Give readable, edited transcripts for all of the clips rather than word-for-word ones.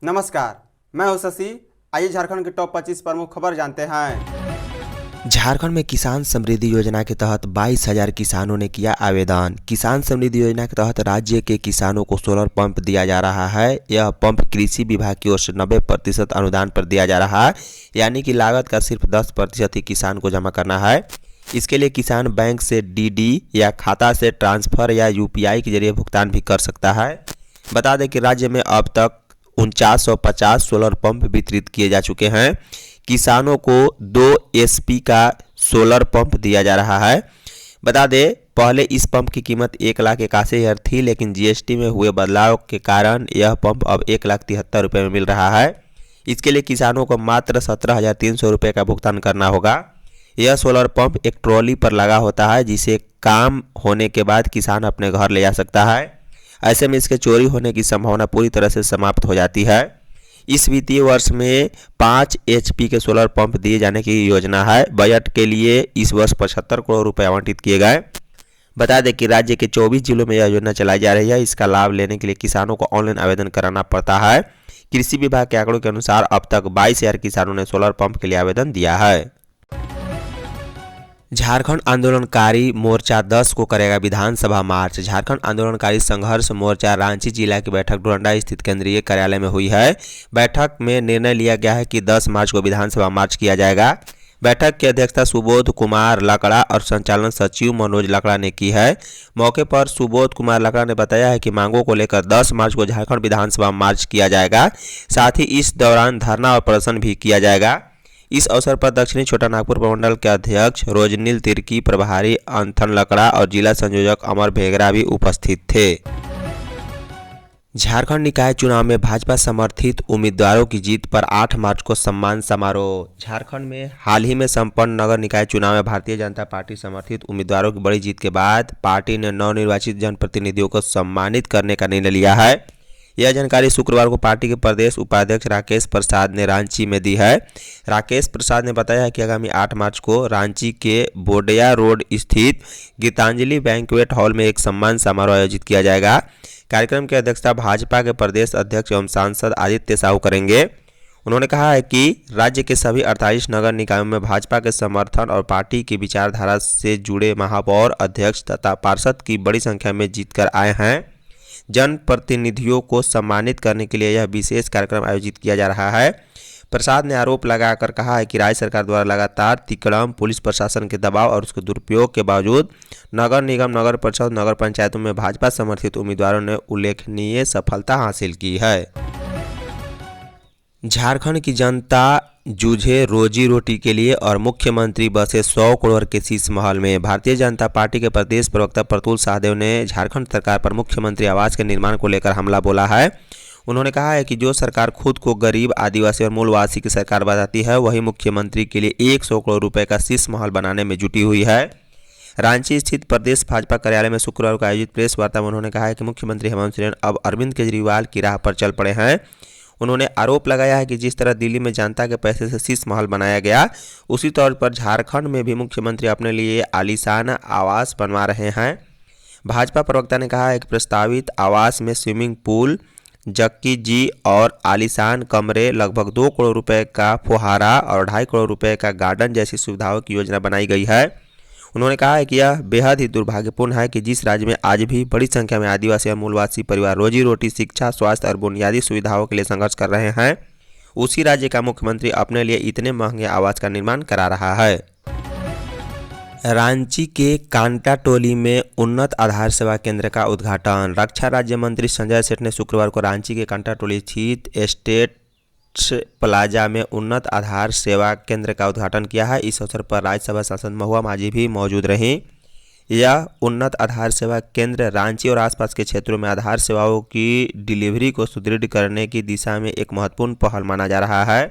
नमस्कार, मैं हूं शशि। आइए झारखंड की टॉप 25 प्रमुख खबर जानते हैं। झारखंड में किसान समृद्धि योजना के तहत 22,000 किसानों ने किया आवेदन। किसान समृद्धि योजना के तहत राज्य के किसानों को सोलर पंप दिया जा रहा है। यह पंप कृषि विभाग की ओर से 90% अनुदान पर दिया जा रहा है, यानी कि लागत का सिर्फ 10% ही किसान को जमा करना है। इसके लिए किसान बैंक से डीडी या खाता से ट्रांसफर या यूपीआई के जरिए भुगतान भी कर सकता है। बता दें कि राज्य में अब तक 4950 सोलर पंप वितरित किए जा चुके हैं। किसानों को 2 एचपी का सोलर पंप दिया जा रहा है। बता दें, पहले इस पंप की कीमत 1,81,000 थी, लेकिन जीएसटी में हुए बदलाव के कारण यह पंप अब 1,73,000 रुपये में मिल रहा है। इसके लिए किसानों को मात्र 17,300 रुपये का भुगतान करना होगा। यह सोलर पंप एक ट्रॉली पर लगा होता है, जिसे काम होने के बाद किसान अपने घर ले जा सकता है। ऐसे में इसके चोरी होने की संभावना पूरी तरह से समाप्त हो जाती है। इस वित्तीय वर्ष में 5 एचपी के सोलर पंप दिए जाने की योजना है। बजट के लिए इस वर्ष 75 करोड़ रुपए आवंटित किए गए। बता दें कि राज्य के 24 जिलों में यह योजना चलाई जा रही है। इसका लाभ लेने के लिए किसानों को ऑनलाइन आवेदन कराना पड़ता है। कृषि विभाग के आंकड़ों के अनुसार अब तक 22,000 किसानों ने सोलर पंप के लिए आवेदन दिया है। झारखंड आंदोलनकारी मोर्चा 10 को करेगा विधानसभा मार्च। झारखंड आंदोलनकारी संघर्ष मोर्चा रांची जिला की बैठक डोरंडा स्थित केंद्रीय कार्यालय में हुई है। बैठक में निर्णय लिया गया है कि 10 मार्च को विधानसभा मार्च किया जाएगा। बैठक की अध्यक्षता सुबोध कुमार लकड़ा और संचालन सचिव मनोज लकड़ा ने की है। मौके पर सुबोध कुमार लकड़ा ने बताया है कि मांगों को लेकर 10 मार्च को झारखंड विधानसभा मार्च किया जाएगा। साथ ही इस दौरान धरना और प्रदर्शन भी किया जाएगा। इस अवसर पर दक्षिणी छोटा नागपुर प्रमंडल के अध्यक्ष रोजनील तिर्की, प्रभारी अंथन लकड़ा और जिला संयोजक अमर भेगरा भी उपस्थित थे। झारखंड निकाय चुनाव में भाजपा समर्थित उम्मीदवारों की जीत पर 8 मार्च को सम्मान समारोह। झारखंड में हाल ही में संपन्न नगर निकाय चुनाव में भारतीय जनता पार्टी समर्थित उम्मीदवारों की बड़ी जीत के बाद पार्टी ने नवनिर्वाचित जनप्रतिनिधियों को सम्मानित करने का निर्णय लिया है। यह जानकारी शुक्रवार को पार्टी के प्रदेश उपाध्यक्ष राकेश प्रसाद ने रांची में दी है। राकेश प्रसाद ने बताया है कि आगामी 8 मार्च को रांची के बोडिया रोड स्थित गीतांजलि बैंक्वेट हॉल में एक सम्मान समारोह आयोजित किया जाएगा। कार्यक्रम की अध्यक्षता भाजपा के प्रदेश अध्यक्ष एवं सांसद आदित्य साहू करेंगे। उन्होंने कहा है कि राज्य के सभी 48 नगर निकायों में भाजपा के समर्थन और पार्टी की विचारधारा से जुड़े महापौर, अध्यक्ष तथा पार्षद की बड़ी संख्या में जीतकर आए हैं। जनप्रतिनिधियों को सम्मानित करने के लिए यह विशेष कार्यक्रम आयोजित किया जा रहा है। प्रसाद ने आरोप लगाकर कहा है कि राज्य सरकार द्वारा लगातार तिकड़म, पुलिस प्रशासन के दबाव और उसके दुरुपयोग के बावजूद नगर निगम, नगर परिषद, नगर पंचायतों में भाजपा समर्थित उम्मीदवारों ने उल्लेखनीय सफलता हासिल की है। झारखंड की जनता जूझे रोजी रोटी के लिए और मुख्यमंत्री बसे 100 करोड़ के शीश महल में। भारतीय जनता पार्टी के प्रदेश प्रवक्ता प्रतुल सहदेव ने झारखंड सरकार पर मुख्यमंत्री आवास के निर्माण को लेकर हमला बोला है। उन्होंने कहा है कि जो सरकार खुद को गरीब, आदिवासी और मूलवासी की सरकार बताती है, वही मुख्यमंत्री के लिए 100 करोड़ रुपए का शीश महल बनाने में जुटी हुई है। रांची स्थित प्रदेश भाजपा कार्यालय में शुक्रवार को आयोजित प्रेस वार्ता में उन्होंने कहा है कि मुख्यमंत्री हेमंत सोरेन अब अरविंद केजरीवाल की राह पर चल पड़े हैं। उन्होंने आरोप लगाया है कि जिस तरह दिल्ली में जनता के पैसे से शीश महल बनाया गया, उसी तौर पर झारखंड में भी मुख्यमंत्री अपने लिए आलीशान आवास बनवा रहे हैं। भाजपा प्रवक्ता ने कहा है कि प्रस्तावित आवास में स्विमिंग पूल, जक्की जी और आलीशान कमरे, लगभग 2 करोड़ रुपए का फुहारा और 2.5 करोड़ रुपए का गार्डन जैसी सुविधाओं की योजना बनाई गई है। उन्होंने कहा है कि यह बेहद ही दुर्भाग्यपूर्ण है कि जिस राज्य में आज भी बड़ी संख्या में आदिवासी और मूलवासी परिवार रोजी रोटी, शिक्षा, स्वास्थ्य और बुनियादी सुविधाओं के लिए संघर्ष कर रहे हैं, उसी राज्य का मुख्यमंत्री अपने लिए इतने महंगे आवास का निर्माण करा रहा है। रांची के कांटाटोली में उन्नत आधार सेवा केंद्र का उद्घाटन। रक्षा राज्य मंत्री संजय सेठ ने शुक्रवार को रांची के कांटाटोली स्थित स्टेट प्लाजा में उन्नत आधार सेवा केंद्र का उद्घाटन किया है। इस अवसर पर राज्यसभा सांसद महुआ माझी भी मौजूद रहीं। यह उन्नत आधार सेवा केंद्र रांची और आसपास के क्षेत्रों में आधार सेवाओं की डिलीवरी को सुदृढ़ करने की दिशा में एक महत्वपूर्ण पहल माना जा रहा है।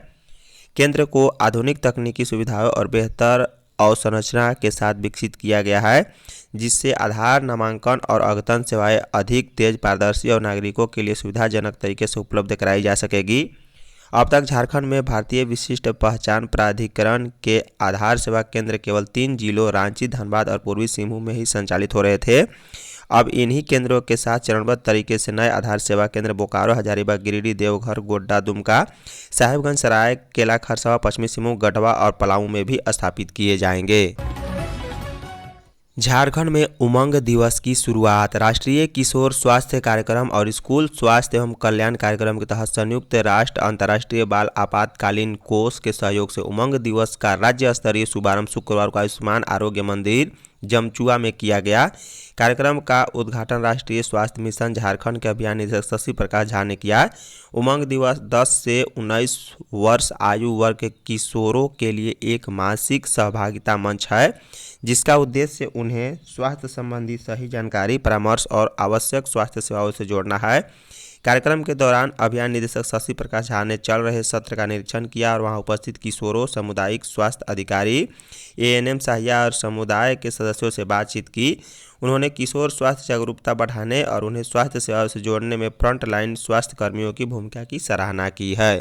केंद्र को आधुनिक तकनीकी सुविधाओं और बेहतर अवसंरचना के साथ विकसित किया गया है, जिससे आधार नामांकन और अद्यतन सेवाएं अधिक तेज, पारदर्शी और नागरिकों के लिए सुविधाजनक तरीके से उपलब्ध कराई जा सकेगी। अब तक झारखंड में भारतीय विशिष्ट पहचान प्राधिकरण के आधार सेवा केंद्र केवल 3 जिलों रांची, धनबाद और पूर्वी सिंहभूम में ही संचालित हो रहे थे। अब इन्हीं केंद्रों के साथ चरणबद्ध तरीके से नए आधार सेवा केंद्र बोकारो, हजारीबाग, गिरिडीह, देवघर, गोड्डा, दुमका, साहिबगंज, सराय केला, खरसावा, पश्चिमी सिंहभूम, गढ़वा और पलामू में भी स्थापित किए जाएंगे। झारखंड में उमंग दिवस की शुरुआत। राष्ट्रीय किशोर स्वास्थ्य कार्यक्रम और स्कूल स्वास्थ्य एवं कल्याण कार्यक्रम के तहत संयुक्त राष्ट्र अंतर्राष्ट्रीय बाल आपातकालीन कोष के सहयोग से उमंग दिवस का राज्य स्तरीय शुभारंभ शुक्रवार को आयुष्मान आरोग्य मंदिर जमचुआ में किया गया। कार्यक्रम का उद्घाटन राष्ट्रीय स्वास्थ्य मिशन झारखंड के अभियान निदेशक शशि प्रकाश झा ने किया। उमंग दिवस 10 से 19 वर्ष आयु वर्ग के किशोरों के लिए एक मासिक सहभागिता मंच है, जिसका उद्देश्य उन्हें स्वास्थ्य संबंधी सही जानकारी, परामर्श और आवश्यक स्वास्थ्य सेवाओं से जोड़ना है। कार्यक्रम के दौरान अभियान निदेशक शशि प्रकाश झा ने चल रहे सत्र का निरीक्षण किया और वहां उपस्थित किशोरों, सामुदायिक स्वास्थ्य अधिकारी, ANM सहायिका और समुदाय के सदस्यों से बातचीत की। उन्होंने किशोर स्वास्थ्य जागरूकता बढ़ाने और उन्हें स्वास्थ्य सेवाओं से जोड़ने में फ्रंट लाइन स्वास्थ्य कर्मियों की भूमिका की सराहना की है।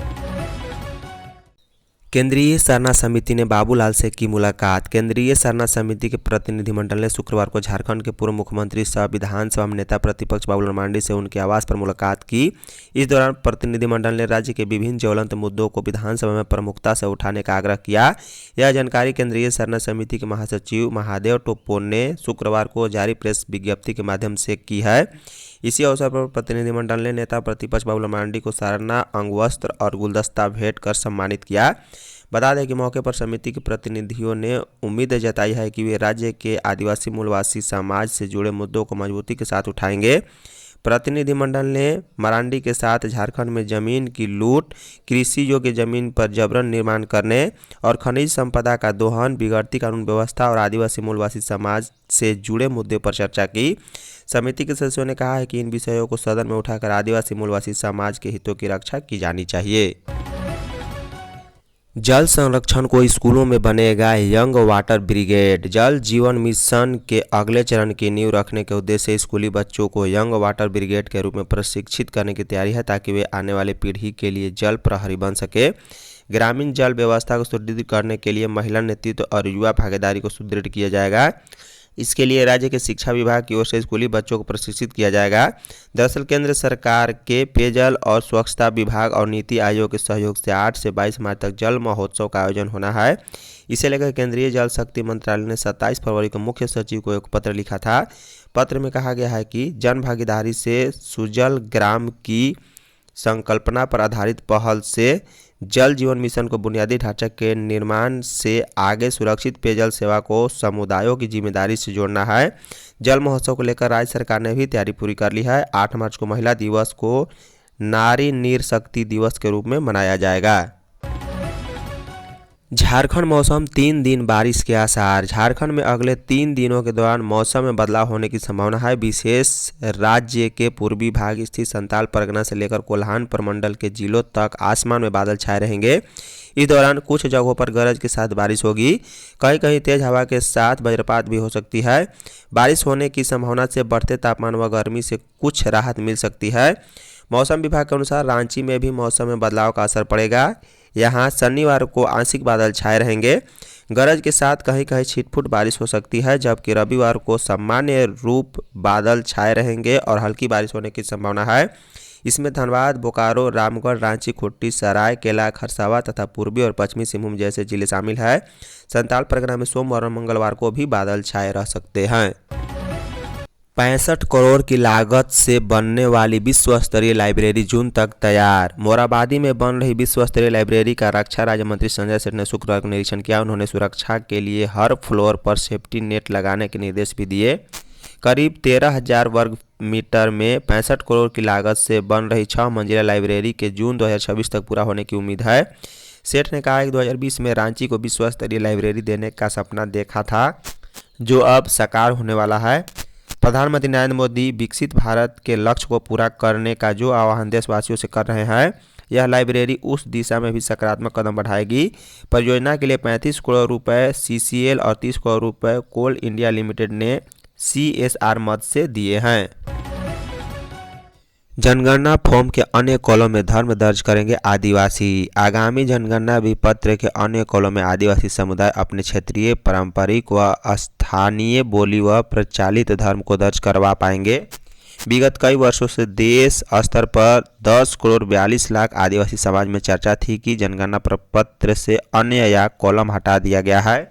केंद्रीय सरना समिति ने बाबूलाल से की मुलाकात। केंद्रीय सरना समिति के प्रतिनिधिमंडल ने शुक्रवार को झारखंड के पूर्व मुख्यमंत्री सह विधानसभा में नेता प्रतिपक्ष बाबूलाल मरांडी से उनके आवास पर मुलाकात की। इस दौरान प्रतिनिधिमंडल ने राज्य के विभिन्न ज्वलंत मुद्दों को विधानसभा में प्रमुखता से उठाने का आग्रह किया। यह जानकारी केंद्रीय सरना समिति के महासचिव महादेव टोप्पो ने शुक्रवार को जारी प्रेस विज्ञप्ति के माध्यम से की है। इसी अवसर पर प्रतिनिधिमंडल ने नेता प्रतिपक्ष बाबूलाल मरांडी को सरना अंगवस्त्र और गुलदस्ता भेंट कर सम्मानित किया। बता दें कि मौके पर समिति के प्रतिनिधियों ने उम्मीद जताई है कि वे राज्य के आदिवासी मूलवासी समाज से जुड़े मुद्दों को मजबूती के साथ उठाएंगे। प्रतिनिधिमंडल ने मरांडी के साथ झारखंड में जमीन की लूट, कृषि योग्य जमीन पर जबरन निर्माण करने और खनिज संपदा का दोहन, बिगड़ती कानून व्यवस्था और आदिवासी मूलवासी समाज से जुड़े मुद्दे पर चर्चा की। समिति के सदस्यों ने कहा है कि इन विषयों को सदन में उठाकर आदिवासी मूलवासी समाज के हितों की रक्षा की जानी चाहिए। जल संरक्षण को स्कूलों में बनेगा यंग वाटर ब्रिगेड। जल जीवन मिशन के अगले चरण की नींव रखने के उद्देश्य से स्कूली बच्चों को यंग वाटर ब्रिगेड के रूप में प्रशिक्षित करने की तैयारी है, ताकि वे आने वाले पीढ़ी के लिए जल प्रहरी बन सके। ग्रामीण जल व्यवस्था को सुदृढ़ करने के लिए महिला नेतृत्व और युवा भागीदारी को सुदृढ़ किया जाएगा। इसके लिए राज्य के शिक्षा विभाग की ओर से स्कूली बच्चों को प्रशिक्षित किया जाएगा। दरअसल केंद्र सरकार के पेयजल और स्वच्छता विभाग और नीति आयोग के सहयोग से 8 से 22 मार्च तक जल महोत्सव का आयोजन होना है। इसे लेकर केंद्रीय जल शक्ति मंत्रालय ने 27 फरवरी को मुख्य सचिव को एक पत्र लिखा था। पत्र में कहा गया है कि जन भागीदारी से सुजल ग्राम की संकल्पना पर आधारित पहल से जल जीवन मिशन को बुनियादी ढांचे के निर्माण से आगे सुरक्षित पेयजल सेवा को समुदायों की जिम्मेदारी से जोड़ना है। जल महोत्सव को लेकर राज्य सरकार ने भी तैयारी पूरी कर ली है। 8 मार्च को महिला दिवस को नारी नीर शक्ति दिवस के रूप में मनाया जाएगा। झारखंड मौसम 3 दिन बारिश के आसार। झारखंड में अगले 3 दिनों के दौरान मौसम में बदलाव होने की संभावना है। विशेष राज्य के पूर्वी भाग स्थित संताल परगना से लेकर कोल्हान प्रमंडल के जिलों तक आसमान में बादल छाए रहेंगे। इस दौरान कुछ जगहों पर गरज के साथ बारिश होगी। कहीं कहीं तेज हवा के साथ वज्रपात भी हो सकती है। बारिश होने की संभावना से बढ़ते तापमान व गर्मी से कुछ राहत मिल सकती है। मौसम विभाग के अनुसार रांची में भी मौसम में बदलाव का असर पड़ेगा। यहाँ शनिवार को आंशिक बादल छाए रहेंगे। गरज के साथ कहीं कहीं छिटपुट बारिश हो सकती है, जबकि रविवार को सामान्य रूप बादल छाए रहेंगे और हल्की बारिश होने की संभावना है। इसमें धनबाद, बोकारो, रामगढ़, रांची, खूंटी, सराय केला, खरसावा तथा पूर्वी और पश्चिमी सिंहभूम जैसे जिले शामिल है। संताल परगना में सोमवार और मंगलवार को भी बादल छाए रह सकते हैं। 65 करोड़ की लागत से बनने वाली विश्व स्तरीय लाइब्रेरी जून तक तैयार। मोराबादी में बन रही विश्व स्तरीय लाइब्रेरी का रक्षा राज्य मंत्री संजय सेठ ने शुक्रवार को निरीक्षण किया। उन्होंने सुरक्षा के लिए हर फ्लोर पर सेफ्टी नेट लगाने के निर्देश भी दिए। करीब 13,000 वर्ग मीटर में 65 करोड़ की लागत से बन रही 6 मंजिला लाइब्रेरी के जून 2026 तक पूरा होने की उम्मीद है। सेठ ने कहा कि 2020 में रांची को विश्व स्तरीय लाइब्रेरी देने का सपना देखा था, जो अब साकार होने वाला है। प्रधानमंत्री नरेंद्र मोदी विकसित भारत के लक्ष्य को पूरा करने का जो आह्वान देशवासियों से कर रहे हैं, यह लाइब्रेरी उस दिशा में भी सकारात्मक कदम बढ़ाएगी। परियोजना के लिए 35 करोड़ रुपए CCL और 30 करोड़ रुपए कोल इंडिया लिमिटेड ने CSR मद से दिए हैं। जनगणना फॉर्म के अन्य कॉलम में धर्म दर्ज करेंगे आदिवासी। आगामी जनगणना विपत्र के अन्य कॉलम में आदिवासी समुदाय अपने क्षेत्रीय, पारंपरिक व स्थानीय बोली व प्रचलित धर्म को दर्ज करवा पाएंगे। विगत कई वर्षों से देश स्तर पर 10 करोड़ 42 लाख आदिवासी समाज में चर्चा थी कि जनगणना प्रपत्र से अन्य या कॉलम हटा दिया गया है।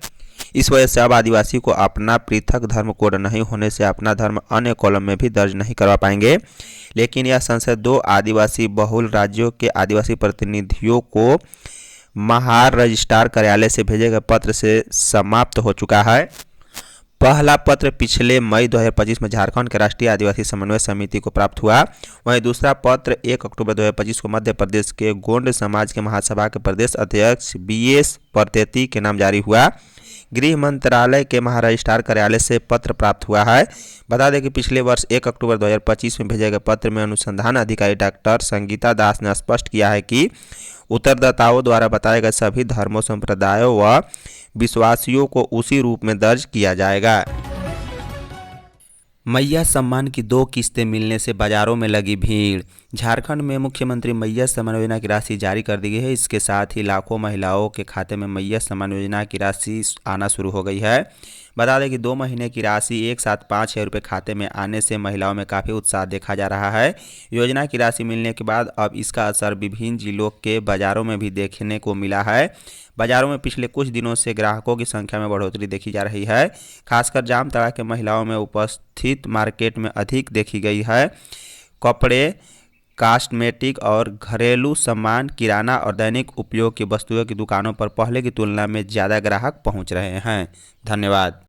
इस वजह से अब आदिवासी को अपना पृथक धर्म कोड नहीं होने से अपना धर्म अन्य कॉलम में भी दर्ज नहीं करवा पाएंगे। लेकिन यह संशय 2 आदिवासी बहुल राज्यों के आदिवासी प्रतिनिधियों को महार रजिस्ट्रार कार्यालय से भेजे गए पत्र से समाप्त हो चुका है। पहला पत्र पिछले मई 2025 में झारखंड के राष्ट्रीय आदिवासी समन्वय समिति को प्राप्त हुआ। वहीं दूसरा पत्र 1 अक्टूबर 2025 को मध्य प्रदेश के गोंड समाज के महासभा के प्रदेश अध्यक्ष BS परतेती के नाम जारी हुआ। गृह मंत्रालय के महारजिस्ट्रार कार्यालय से पत्र प्राप्त हुआ है। बता दें कि पिछले वर्ष 1 अक्टूबर 2025 में भेजे गए पत्र में अनुसंधान अधिकारी डॉक्टर संगीता दास ने स्पष्ट किया है कि उत्तरदाताओं द्वारा बताए गए सभी धर्मों, संप्रदायों व विश्वासियों को उसी रूप में दर्ज किया जाएगा। मैया सम्मान की 2 किस्तें मिलने से बाजारों में लगी भीड़। झारखंड में मुख्यमंत्री मैया सम्मान योजना की राशि जारी कर दी गई है। इसके साथ ही लाखों महिलाओं के खाते में मैया सम्मान योजना की राशि आना शुरू हो गई है। बता दें कि 2 महीने की राशि एक साथ 5,000 रुपये खाते में आने से महिलाओं में काफ़ी उत्साह देखा जा रहा है। योजना की राशि मिलने के बाद अब इसका असर विभिन्न जिलों के बाज़ारों में भी देखने को मिला है। बाज़ारों में पिछले कुछ दिनों से ग्राहकों की संख्या में बढ़ोतरी देखी जा रही है। खासकर जामताड़ा के महिलाओं में उपस्थित मार्केट में अधिक देखी गई है। कपड़े, कॉस्मेटिक और घरेलू सामान, किराना और दैनिक उपयोग की वस्तुओं की दुकानों पर पहले की तुलना में ज़्यादा ग्राहक पहुंच रहे हैं। धन्यवाद।